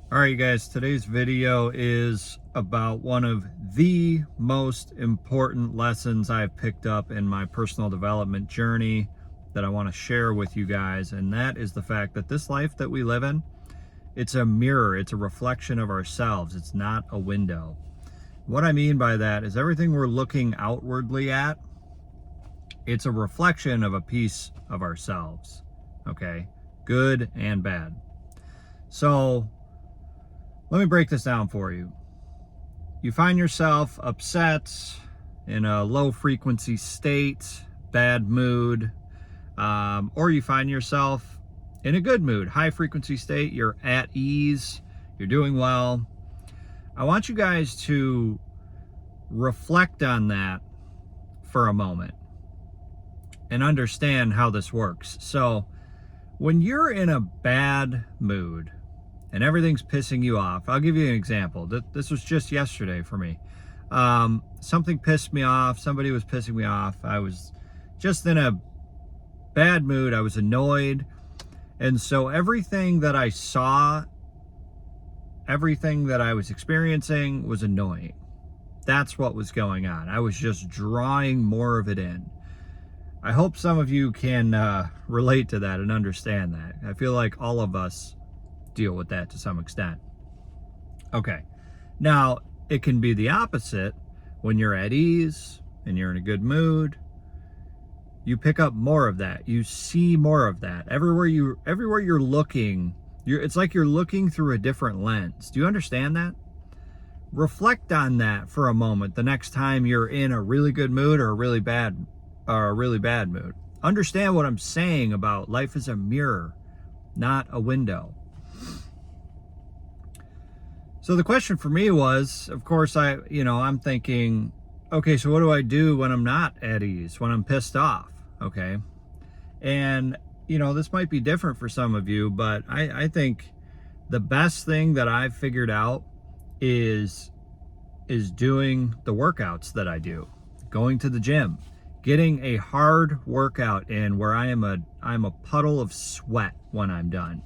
All right, you guys, today's video is about one of the most important lessons I've picked up in my personal development journey that I want to share with you guys. And that is the fact that this life that we live in, it's a mirror, it's a reflection of ourselves. It's not a window. What I mean by that is everything we're looking outwardly at, it's a reflection of a piece of ourselves, okay? Good and bad. So let me break this down for you. You find yourself upset, in a low frequency state, bad mood, or you find yourself in a good mood, high frequency state, you're at ease, you're doing well. I want you guys to reflect on that for a moment and understand how this works. So when you're in a bad mood, and everything's pissing you off. I'll give you an example. This was just yesterday for me. Something pissed me off. Somebody was pissing me off. I was just in a bad mood. I was annoyed. And so everything that I saw, everything that I was experiencing was annoying. That's what was going on. I was just drawing more of it in. I hope some of you can relate to that and understand that. I feel like all of us deal with that to some extent. Okay, now it can be the opposite. When you're at ease and you're in a good mood, you pick up more of that, you see more of that. Everywhere you're looking, it's like you're looking through a different lens. Do you understand that? Reflect on that for a moment the next time you're in a really good mood or a really bad mood. Understand what I'm saying about life is a mirror, not a window. So the question for me was, of course, I'm thinking, okay, so what do I do when I'm not at ease, when I'm pissed off? Okay. And, this might be different for some of you, but I think the best thing that I've figured out is doing the workouts that I do, going to the gym, getting a hard workout in where I'm a puddle of sweat when I'm done.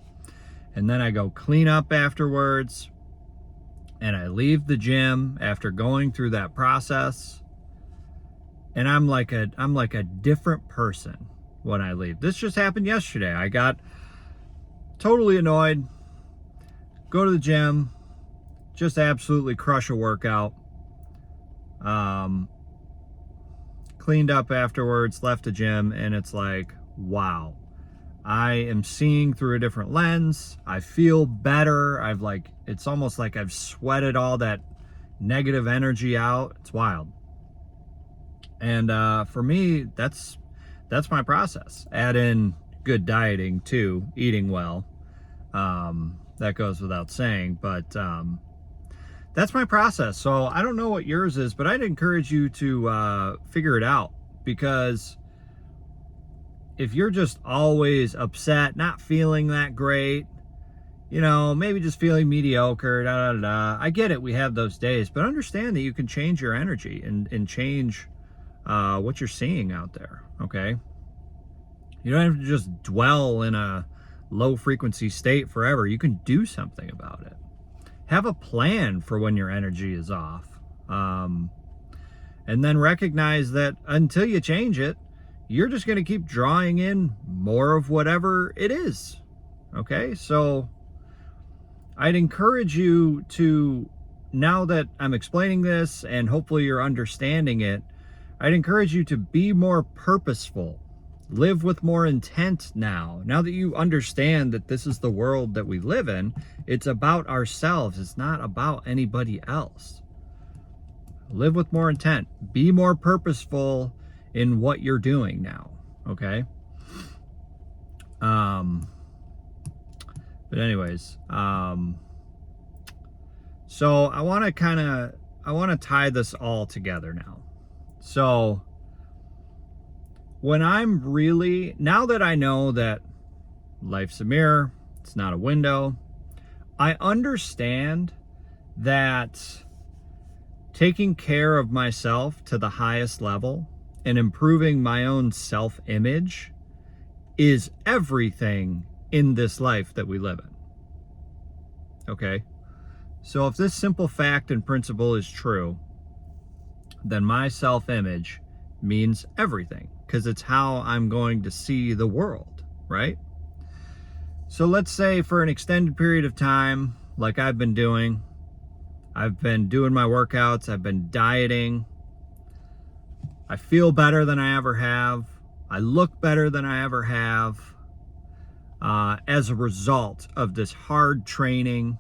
And then I go clean up afterwards. And I leave the gym after going through that process, and I'm like a different person when I leave. This just happened yesterday. I got totally annoyed, go to the gym, just absolutely crush a workout, cleaned up afterwards, left the gym, and it's like, wow. I am seeing through a different lens. I feel better. It's almost like I've sweated all that negative energy out. It's wild. And for me, that's my process. Add in good dieting too, eating well. That goes without saying, but that's my process. So I don't know what yours is, but I'd encourage you to figure it out, because if you're just always upset, not feeling that great, maybe just feeling mediocre, I get it, we have those days, but understand that you can change your energy and change what you're seeing out there, okay? You don't have to just dwell in a low frequency state forever. You can do something about it. Have a plan for when your energy is off. And then recognize that until you change it, you're just going to keep drawing in more of whatever it is. Okay, so I'd encourage you to, now that I'm explaining this and hopefully you're understanding it, I'd encourage you to be more purposeful, live with more intent now. Now that you understand that this is the world that we live in, it's about ourselves, it's not about anybody else. Live with more intent, be more purposeful in what you're doing now, okay? But anyways, so I want to tie this all together now. So now that I know that life's a mirror, it's not a window, I understand that taking care of myself to the highest level and improving my own self-image is everything in this life that we live in. Okay? So if this simple fact and principle is true, then my self-image means everything, because it's how I'm going to see the world, right? So let's say for an extended period of time, like I've been doing my workouts, I've been dieting, I feel better than I ever have, I look better than I ever have, as a result of this hard training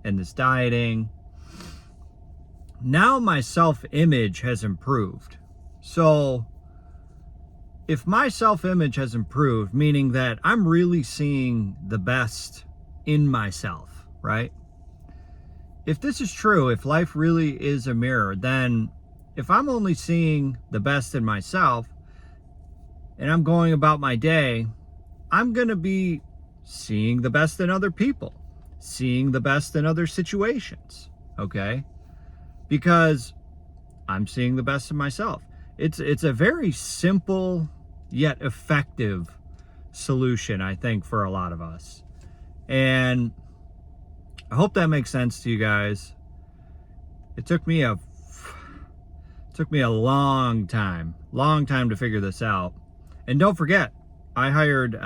and this dieting. Now my self-image has improved. So if my self-image has improved, meaning that I'm really seeing the best in myself, right? If this is true, if life really is a mirror, then if I'm only seeing the best in myself and I'm going about my day, I'm going to be seeing the best in other people, seeing the best in other situations, okay? Because I'm seeing the best in myself. It's a very simple yet effective solution, I think, for a lot of us. And I hope that makes sense to you guys. It took me a long time to figure this out. And don't forget, I hired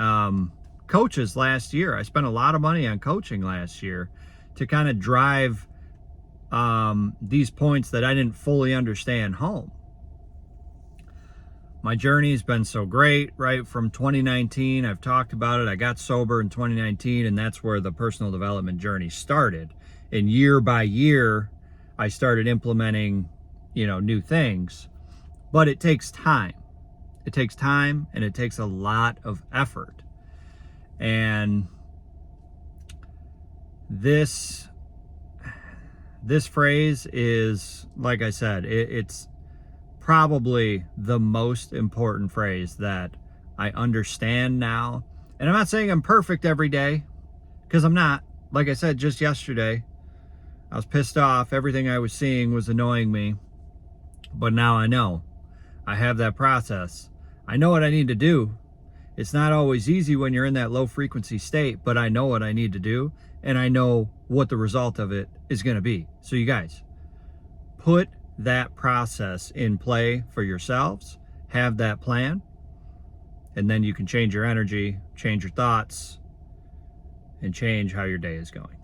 coaches last year. I spent a lot of money on coaching last year to kind of drive these points that I didn't fully understand home. My journey has been so great, right? From 2019, I've talked about it. I got sober in 2019, and that's where the personal development journey started. And year by year, I started implementing, new things. But it takes time. It takes time, and it takes a lot of effort. And this phrase is, like I said, it's probably the most important phrase that I understand now. And I'm not saying I'm perfect every day, because I'm not. Like I said, just yesterday, I was pissed off. Everything I was seeing was annoying me. But now I know. I have that process. I know what I need to do. It's not always easy when you're in that low frequency state, but I know what I need to do, and I know what the result of it is going to be. So you guys, put that process in play for yourselves, have that plan, and then you can change your energy, change your thoughts, and change how your day is going.